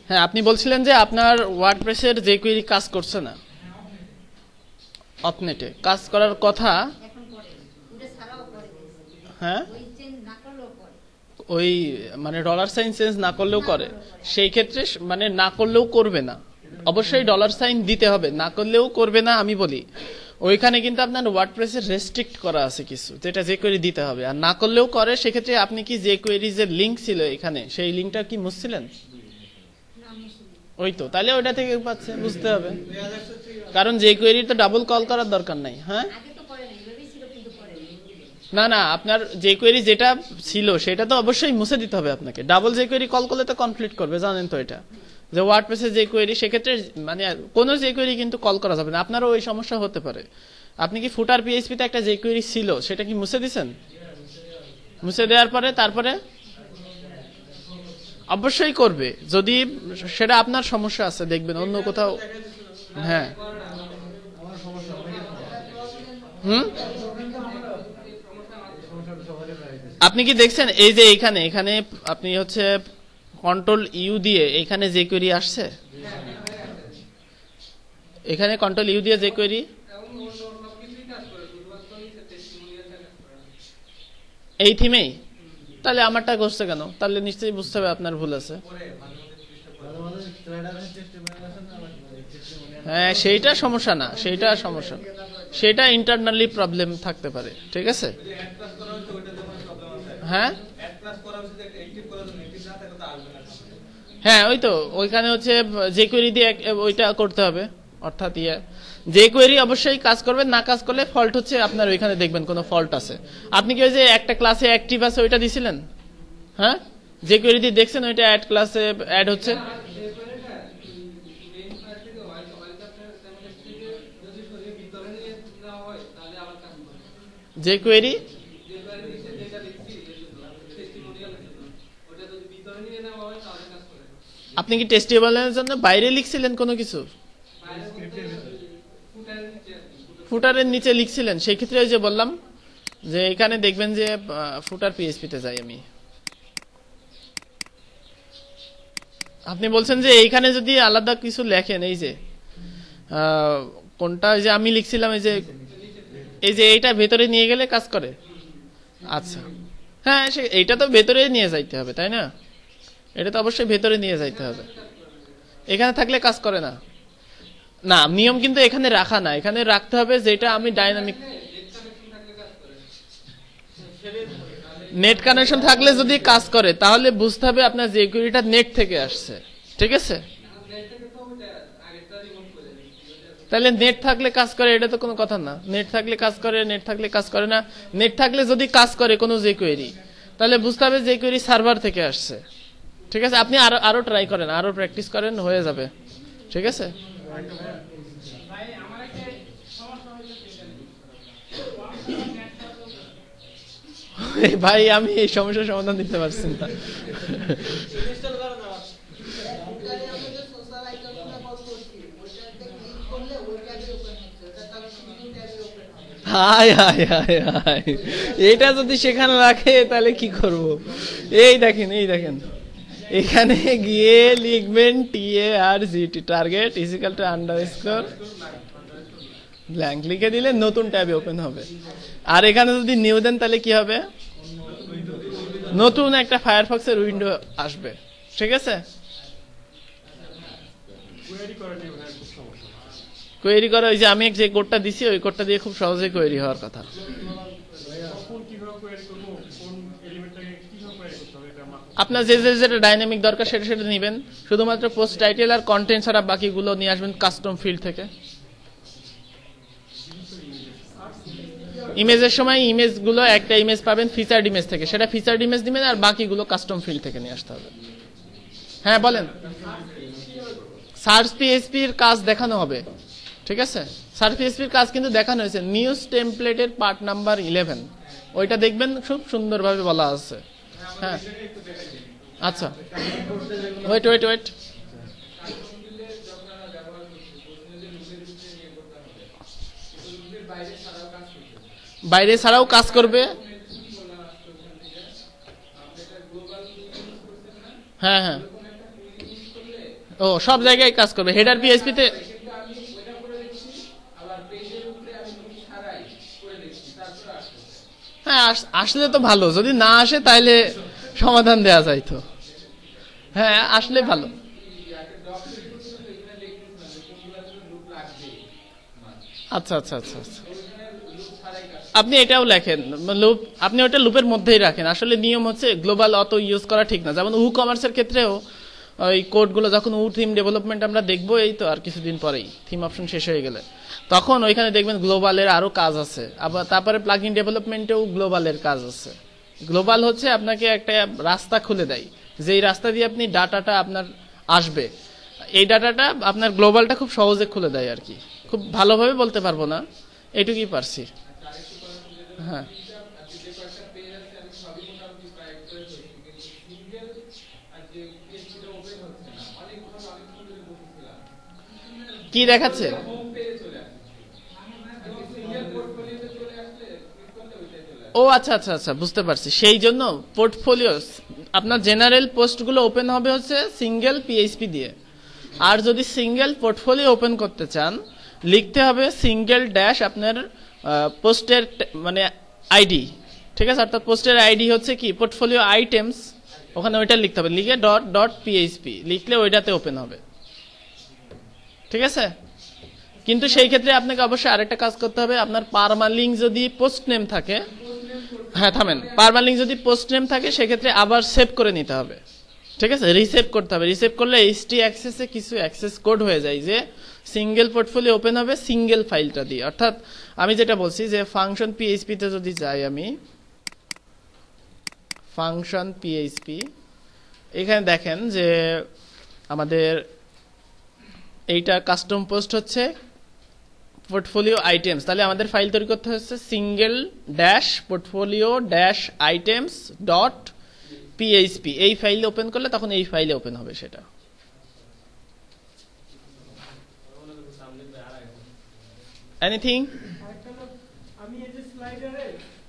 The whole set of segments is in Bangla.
হ্যাঁ, আপনি বলছিলেন যে আপনার ওয়ার্ডপ্রেসের যে কোয়েরি কাজ করছে না, অপনেটে কাজ করার কথা। হ্যাঁ, ওই মানে ডলার সাইন চেঞ্জ না করলেও করে, সেই ক্ষেত্রে মানে না করলেও করবে না, অবশ্যই ডলার সাইন দিতে হবে, না করলেও করবে না আমি বলি। ওইখানে কিন্তু আপনার ওয়ার্ডপ্রেসে রেস্ট্রিক্ট করা আছে কিছু, যেটা যে কোয়েরি দিতে হবে, আর না করলেও করে। সেক্ষেত্রে আপনি কি যে কোয়েরি যে লিঙ্ক ছিল এখানে, সেই লিঙ্কটা কি মুছছিলেন? ওই তো, তাহলে ওইটা থেকে পাচ্ছে, বুঝতে হবে। কারণ যে কোয়েরি তো ডাবল কল করার দরকার নাই। হ্যাঁ, না না, আপনার যে কোয়েরি যেটা ছিল সেটা তো অবশ্যই মুছে দিতে হবে আপনাকে। ডাবল যে কোয়েরি কল করলে তো কনফ্লিক্ট করবে, জানেন তো এটা, যে ওয়ার্ডপ্রেসে যে কোয়েরি, সেক্ষেত্রে মানে কোনো যে কোয়েরি কিন্তু কল করা যাবে না। আপনারও ওই সমস্যা হতে পারে। আপনি কি ফুটার পিএইচপিতে একটা যে কোয়েরি ছিল সেটা কি মুছে দিছেন? মুছে দেওয়ার পরে তারপরে অবশ্যই করবে, যদি সেটা আপনার সমস্যা আছে, দেখবেন অন্য কোথাও। হ্যাঁ, আপনি কি দেখছেন এই যে এখানে এখানে আপনি হচ্ছে কন্ট্রোল ইউ দিয়ে এখানে যে কোয়েরি আসছে, এখানে কন্ট্রোল ইউ দিয়ে যে কোয়েরি, এই থিমেই, তাহলে আমারটা করছে কেন? তাহলে নিশ্চয়ই বুঝতে হবে আপনার ভুল আছে। হ্যাঁ, সেইটা সমস্যা না, সেইটা সমস্যা না, সেটা ইন্টারনালি প্রবলেম থাকতে পারে। ঠিক আছে, হ্যাঁ হ্যাঁ, ওই তো, ওইখানে হচ্ছে যে কোয়েরি দিয়ে ওইটা করতে হবে, অর্থাৎ যে কোয়েরি অবশ্যই কাজ করবে, না কাজ করলে ফল্ট হচ্ছে আপনার ওইখানে দেখবেন কোনো ফল্ট আছে। আপনি কি ওই যে একটা ক্লাসে অ্যাক্টিভ আছে ওইটা দিছিলেন? হ্যাঁ, যে কোয়েরি দিয়ে দেখছেন ওইটা অ্যাড ক্লাসে অ্যাড হচ্ছে। যে কোয়েরি আপনি কি টেস্টিবলের জন্য বাইরে লিখছিলেন কোনো কিছু? ফুটারের নিচে লিখছিলেন, সেই ক্ষেত্রে ওই যে বললাম যে এখানে দেখবেন যে ফুটার পিএইচপিতে যাই আমি। আপনি বলছেন যে এইখানে যদি আলাদা কিছু লেখেন, এই যে কোনটা যে আমি লিখছিলাম, এই যে এইটা ভেতরে নিয়ে গেলে কাজ করে। আচ্ছা, হ্যাঁ, এইটা তো ভেতরে নিয়ে যাইতে হবে, তাই না? এটা তো অবশ্যই ভেতরে নিয়ে যাইতে হবে, এখানে থাকলে কাজ করে না। না, নিয়ম কিন্তু এখানে রাখা না, এখানে রাখতে হবে যেটা আমি ডাইনামিক। নেট কানেকশন থাকলে যদি কাজ করে তাহলে বুঝতে হবে আপনার যে কোয়েরিটা নেট থেকে আসছে। ঠিক আছে, তাহলে নেট থাকলে কাজ করে, এটা তো কোনো কথা না। নেট থাকলে কাজ করে, নেট থাকলে কাজ করে না। নেট থাকলে যদি কাজ করে কোনো যে কোয়েরি, তাহলে বুঝতে হবে যে কোয়েরি সার্ভার থেকে আসছে। ঠিক আছে, আপনি আরো ট্রাই করেন, আরো প্র্যাকটিস করেন, হয়ে যাবে। ঠিক আছে, ভাই আমি এই সমস্যার সমাধান দিতে পারছি না। হায় হায় হায় হায়, এটা যদি সেখানে রাখে তাহলে কি করব? এই দেখেন, এই দেখেন, এখানে গিয়ে লিখবেন TARGT, target equal to underscore blank, লিখে দিলে নতুন ট্যাবে ওপেন হবে। আর এখানে যদি নিউ দেন তাহলে কি হবে? নতুন একটা ফায়ারফক্সের উইন্ডো আসবে। ঠিক আছে, কোয়েরি করা, ওই যে আমি যে কোডটা দিছি ওই কোডটা দিয়ে খুব সহজে কোয়েরি হওয়ার কথা। আপনার যেটা ডাইনামিক দরকার সেটা নেবেন, শুধুমাত্র পোস্ট টাইটেল আর কন্টেন্ট ছাড়া বাকিগুলো নিয়ে আসবেন কাস্টম ফিল্ড থেকে। ইমেজের সময় ইমেজগুলো একটা ইমেজ পাবেন ফিচার্ড ইমেজ থেকে, সেটা ফিচার্ড ইমেজ দিবেন, আর বাকিগুলো কাস্টম ফিল্ড থেকে নিয়ে আসতে হবে। হ্যাঁ বলেন, সার্চ পিএইচপির কাজ দেখানো হবে। ঠিক আছে, সার্চ পিএইচপির কাজ কিন্তু দেখানো হয়েছে, নিউজ টেমপ্লেটের পার্ট নাম্বার 11, ওইটা দেখবেন, খুব সুন্দরভাবে বলা আছে। হ্যাঁ, আচ্ছা, ওয়েট ওয়েট ওয়েট, বাইরে ছাড়াও কাজ করবে। হ্যাঁ হ্যাঁ ও সব জায়গায় কাজ করবে হেডার পিএইচপি তে। কিন্তু আমি ওইটা করে দেখছি, আবার পেজের উপরে আমি লুপ ছাড়াই করে দেখছি, তারপরে আসতেছে। হ্যাঁ আসলে তো ভালো, যদি না আসে তাহলে সমাধান দেয়া যায় তো। হ্যাঁ আসলে ভালো। আচ্ছা আচ্ছা আচ্ছা আচ্ছা, আপনি এটাও লেখেন লুপ, আপনি ওটা লুপের মধ্যেই রাখেন। আসলে নিয়ম হচ্ছে গ্লোবাল অত ইউজ করা ঠিক না। যেমন কমার্সের ক্ষেত্রেও ওই কোডগুলো যখন থিম ডেভেলপমেন্ট আমরা দেখবো এই তো আর কিছুদিন পরেই থিম অপশন শেষ হয়ে গেলে, তখন ওইখানে দেখবেন গ্লোবালের আরো কাজ আছে। আবার তারপরে প্লাগইন ডেভেলপমেন্টেও গ্লোবালের কাজ আছে। গ্লোবাল হচ্ছে আপনাকে একটা রাস্তা খুলে দেয়, যেই রাস্তা দিয়ে আপনি ডাটাটা আপনার আসবে, এই ডাটাটা আপনার গ্লোবালটা খুব সহজে খুলে দেয় আর কি। খুব ভালোভাবে বলতে পারবো না, এইটুকুই পারছি। হ্যাঁ কি দেখাচ্ছে? ও আচ্ছা আচ্ছা আচ্ছা, বুঝতে পারছি। সেই জন্য পোর্টফোলিও আপনার জেনারেল পোস্টগুলো ওপেন হবে হচ্ছে সিঙ্গেল পিএইচপি দিয়ে। আর যদি সিঙ্গেল পোর্টফোলিও ওপেন করতে চান, লিখতে হবে সিঙ্গেল ড্যাশ আপনার পোস্টের মানে আইডি, ঠিক আছে? অর্থাৎ পোস্টের আইডি হচ্ছে কি পোর্টফোলিও আইটেমস, ওখানে ওইটা লিখতে হবে, লিখে ডট ডট পিএইচপি লিখলে ওইটাতে ওপেন হবে, ঠিক আছে? কিন্তু সেই ক্ষেত্রে আপনাকে অবশ্যই আরেকটা কাজ করতে হবে, আপনার পারমালিঙ্ক যদি পোস্ট নেম থাকে, হ্যাঁ থামেন, পারমালিঙ্ক যদি পোস্ট নেম থাকে সেক্ষেত্রে আবার সেভ করে নিতে হবে, ঠিক আছে? রিসেভ করতে হবে। রিসেভ করলে এইচটি অ্যাক্সেসে কিছু অ্যাক্সেস কোড হয়ে যায় যে সিঙ্গেল পোর্টফোলিও ওপেন হবে সিঙ্গেল ফাইলটা দিয়ে। অর্থাৎ আমি যেটা বলছি যে ফাংশন পিএইচপি তে যদি যাই, আমি ফাংশন পিএইচপি, এখানে দেখেন যে আমাদের এইটা কাস্টম পোস্ট হচ্ছে পোর্টফোলিও আইটেমস। তাহলে আমাদের ফাইল তৈরি করতে হচ্ছে single dash portfolio dash items dot PHP. এই ফাইল ওপেন করলে তখন এই ফাইলে ওপেন হবে সেটা। এনিথিং? আমি এই যে স্লাইডারে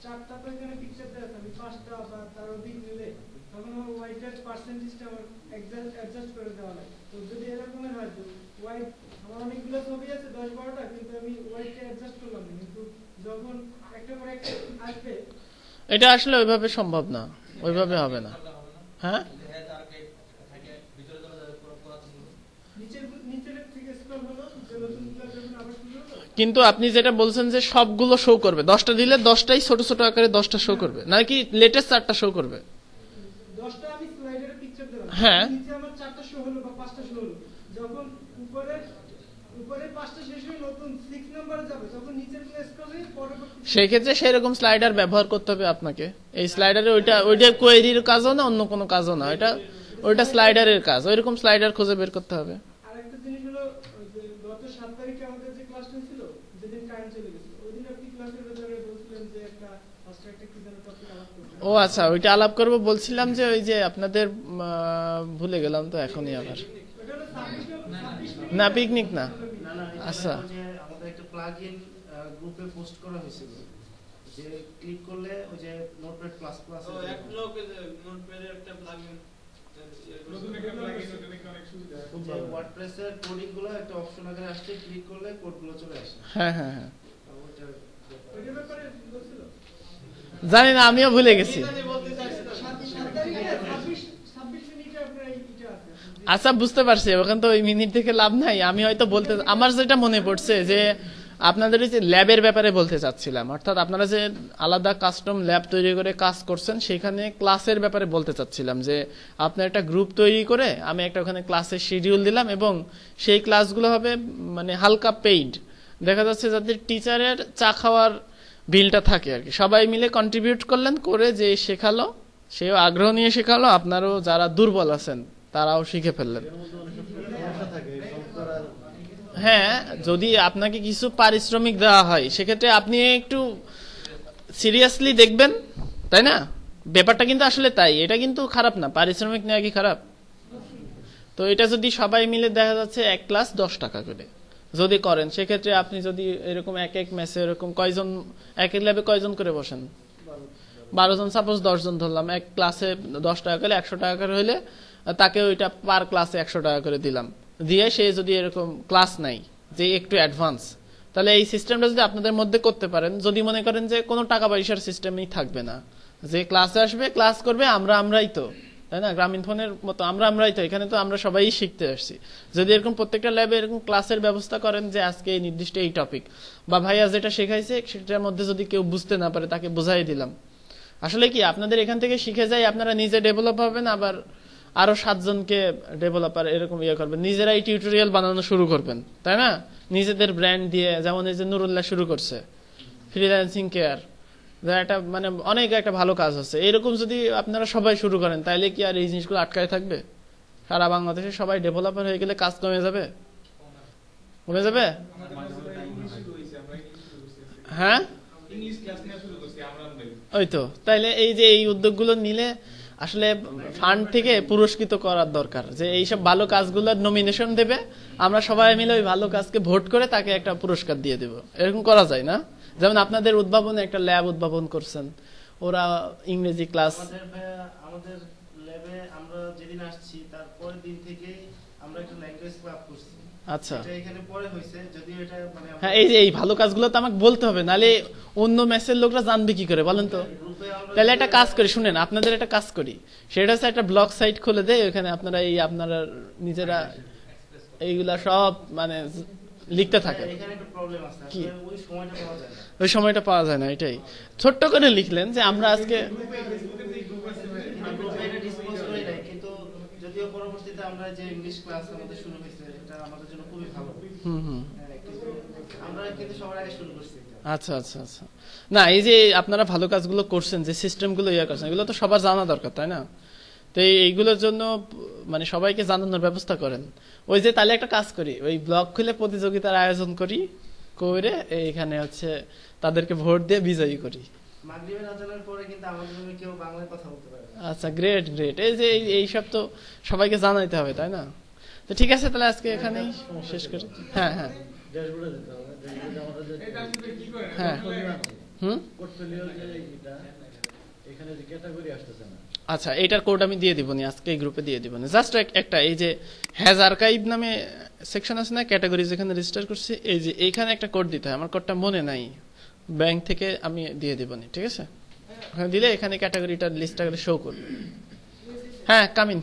চারটা তো এখানে পিকচার দেওয়া আছে, আমি পাঁচটা বা তার অধিক নিলে তখন আমার ওয়াইটের পার্সেন্টেজটা আমার অ্যাডজাস্ট করে দেওয়া লাগে। তো যদি এরকমের হয় তো ওয়াইট আমার অনেকগুলো ছবি আছে 10-12টা, কিন্তু আমি ওয়াইটটা অ্যাডজাস্ট করলাম না, কিন্তু যখন একটা করে একটা আসবে এটা আসলে ওইভাবে সম্ভব না, ওইভাবে হবে না। হ্যাঁ কিন্তু আপনি যেটা বলছেন যে সবগুলো শো করবে, 10টা দিলে 10টাই ছোট ছোট আকারে 10টা শো করবে, নাকি লেটেস্ট 4টা শো করবে? 10টা আমি স্লাইডারে পিকচার দিলাম, হ্যাঁ নিচে আমার 4টা শো হলো বা 5টা শো হলো, যখন উপরে 5টা শেষ হয়ে নতুন 6 নম্বরে যাবে তখন নিচের গুলো স্ক্রল হয়ে পরবর্তী, সেই ক্ষেত্রে সেরকম স্লাইডার ব্যবহার করতে হবে আপনাকে। এই স্লাইডারে ওইটা কোয়েরির কাজও না, অন্য কোনো কাজও না, ওইটা স্লাইডারের কাজ। ওইরকম স্লাইডার খুঁজে বের করতে হবে। আরেকটা জিনিস হলো যে গত 7 তারিখে আমাদের যে ক্লাসটা ছিল, যেদিন কারেন্ট চলে গেছিল, ওই দিন আপনি ক্লাসের ভেতরে বলছিলেন যে একটা ফার্স্ট একটা কি যেন টপিক আলাপ করতে। ও আচ্ছা, ওইটা আলাপ করব বলছিলাম যে ওই যে আপনাদের ভুলে গেলাম তো এখনই আবার। ওটা হলো সাবমিশন না পিকনিক না। আচ্ছা, আমাদের একটা প্লাগইন গ্রুপে পোস্ট করা হয়েছিল যে ক্লিক করলে ওই যে নোটপ্যাড প্লাস প্লাস এক লোক নোটপ্যাডের একটা প্লাগইন, নতুন একটা প্লাগইন, ওটা নাকি অনেক সুবিধা। যে ওয়ার্ডপ্রেসের কোডিং গুলো একটা অপশন আগে আসছে, ক্লিক করলে কোডগুলো চলে আসে। হ্যাঁ হ্যাঁ হ্যাঁ, ওইটার ব্যাপারে বলছিল, জানি না, আমিও ভুলে গেছি। 7 তারিখে 26 মিনিটে আপনার এইটা আছে। আচ্ছা বুঝতে পারছি, ওখানে তো ওই মিনিট থেকে লাভ নাই। আমি হয়তো বলতে, আমার যেটা মনে পড়ছে যে আপনাদের যে ল্যাবের ব্যাপারে বলতে চাচ্ছিলাম, অর্থাৎ আপনারা যে আলাদা কাস্টম ল্যাব তৈরি করে কাজ করছেন, সেখানে ক্লাসের ব্যাপারে বলতে চাচ্ছিলাম যে আপনার একটা গ্রুপ তৈরি করে আমি একটা ওখানে ক্লাসের শিডিউল দিলাম, এবং সেই ক্লাসগুলো হবে মানে হালকা পেইড। দেখা যাচ্ছে যাদের টিচারের চা খাওয়ার বিলটা থাকে আর কি, সবাই মিলে কন্ট্রিবিউট করলেন, করে যে শেখালো সেও আগ্রহ নিয়ে শেখালো, আপনারও যারা দুর্বল আছেন তারাও শিখে ফেললেন। হ্যাঁ, যদি আপনাকে কিছু পারিশ্রমিক দেওয়া হয় সেক্ষেত্রে আপনি একটু সিরিয়াসলি দেখবেন, তাই না? ব্যাপারটা কিন্তু আসলে তাই, এটা কিন্তু খারাপ না, পারিশ্রমিক নেওয়া কি খারাপ? তো এটা যদি সবাই মিলে দেখা যাচ্ছে এক ক্লাস 10 টাকা করে যদি করেন, সেক্ষেত্রে আপনি যদি এরকম এক এক ম্যাচে এরকম কয়জন, এক এক ল্যাবে কয়জন করে বসেন, 12 জন, সাপোজ 10 জন ধরলাম, এক ক্লাসে 10 টাকা করে 100 টাকা করে হইলে তাকে ওইটা পার ক্লাসে 100 টাকা করে দিলাম। দিয়ে সে যদি এরকম ক্লাস নাই যে একটু অ্যাডভান্স, তাহলে এই সিস্টেমটা যদি আপনাদের মধ্যে করতে পারেন, যদি মনে করেন যে কোনো টাকা পয়সার সিস্টেমই থাকবে না, যে ক্লাসে আসবে ক্লাস করবে, আমরাই তো, তাই না? গ্রামীণ ফোনের মতো আমরাই তো, এখানে তো আমরা সবাই শিখতে আসছি। যদি এরকম প্রত্যেকটা ল্যাবে এরকম ক্লাসের ব্যবস্থা করেন যে আজকে এই নির্দিষ্ট এই টপিক বা ভাইয়া যেটা শেখাইছে সেটার মধ্যে যদি কেউ বুঝতে না পারে তাকে বোঝাই দিলাম, আসলে কি আপনাদের এখান থেকে শিখে যাই, আপনারা নিজে ডেভেলপ হবেন, আবার আরো 7 জনকে ডেভেলপার এরকম করবেন, নিজেরাই টিউটোরিয়াল বানানো শুরু করবেন, তাই না? নিজেদের ব্র্যান্ড দিয়ে, যেমন এই যে নুরুল্লাহ শুরু করছে ফ্রিল্যান্সিং কেয়ার, একটা মানে অনেক একটা ভালো কাজ হচ্ছে। এরকম যদি আপনারা সবাই শুরু করেন তাহলে কি আর এই জিনিসগুলো আটকায় থাকবে? সারা বাংলাদেশে সবাই ডেভেলপার হয়ে গেলে কাজ কমে যাবে? কমে যাবে? হ্যাঁ, ওই তো। তাইলে এই যে এই উদ্যোগগুলো নিলে আসলে ফান্ড থেকে পুরস্কৃত করার দরকার, যে এইসব ভালো কাজগুলোর নমিনেশন দেবে, আমরা সবাই মিলে ওই ভালো কাজকে ভোট করে তাকে একটা পুরস্কার দিয়ে দেব। এরকম করা যায় না? যেমন আপনাদের উদ্ভাবনে একটা ল্যাব উদ্ভাবন করছেন, ওরা ইংরেজি ক্লাস। আমাদের ল্যাবে আমরা যেদিন আসছি তার পরের দিন থেকে আমরা একটা ল্যাঙ্গুয়েজ ক্লাব করছি। আচ্ছা, এটা এখানে পরে হয়েছে, যদিও এটা মানে হ্যাঁ, এই যে এই ভালো কাজগুলো তো আমাকে বলতে হবে, নালে অন্য ম্যাচের লোকরা জানবে কি করে বলেন তো? তাহলে একটা কাজ করি, শুনেন, আপনাদের একটা কাজ করি, সেটা হচ্ছে একটা ব্লগ সাইট খুলে দেয়, ওখানে আপনারা আপনারা নিজেরা এইগুলা সব মানে লিখতে থাকেন। এখানে একটা প্রবলেম আছে, কি? ওই সময়টা পাওয়া যায় না। ওই সময়টা পাওয়া যায় না, এটাই। ছোট্ট করে লিখলেন যে আমরা আজকে কিন্তু যদিও পরবর্তীতে আমরা যে ইংলিশ ক্লাস আমাদের শুরু হয়েছে, এটা আমাদের জন্য খুবই ভালো। কিন্তু আমরা কিন্তু সবার আগে শুরু করছি। আচ্ছা আচ্ছা আচ্ছা, না এই যে আপনারা ভালো কাজগুলো করছেন, যে সিস্টেমগুলো করছেন, এগুলো তো সবার জানা দরকার, তাই না? তো এইগুলোর জন্য মানে সবাইকে জানানোর ব্যবস্থা করেন। ওই যে তাহলে একটা কাজ করি, ওই ব্লগ খুলে প্রতিযোগিতার আয়োজন করি, করে এইখানে হচ্ছে তাদেরকে ভোট দিয়ে বিজয়ী করি। মাগরিবের আজানের পরে কিন্তু আমাদের রুমে কেউ বাংলায় কথা বলতে পারে না। আচ্ছা, গ্রেট গ্রেট। এই যে এইসব তো সবাইকে জানাইতে হবে, তাই না? তো ঠিক আছে, তাহলে আজকে এখানেই শেষ করি। হ্যাঁ হ্যাঁ হ্যাঁ, আচ্ছা, এটার কোড আমি দিয়ে দিব, আজকে এই গ্রুপে দিয়ে দিব। জাস্ট একটা এই যে হ্যাজ আর্কাইভ নামে সেকশন আছে না, ক্যাটাগরি যেখানে রেজিস্টার করছি, এই যে এইখানে একটা কোড দিতে হয়, আমার কোডটা মনে নাই, ব্যাংক থেকে আমি দিয়ে দিব, ঠিক আছে? ওখানে দিলে এখানে ক্যাটাগরিটার লিস্টটা শো করবে। হ্যাঁ, কামিন।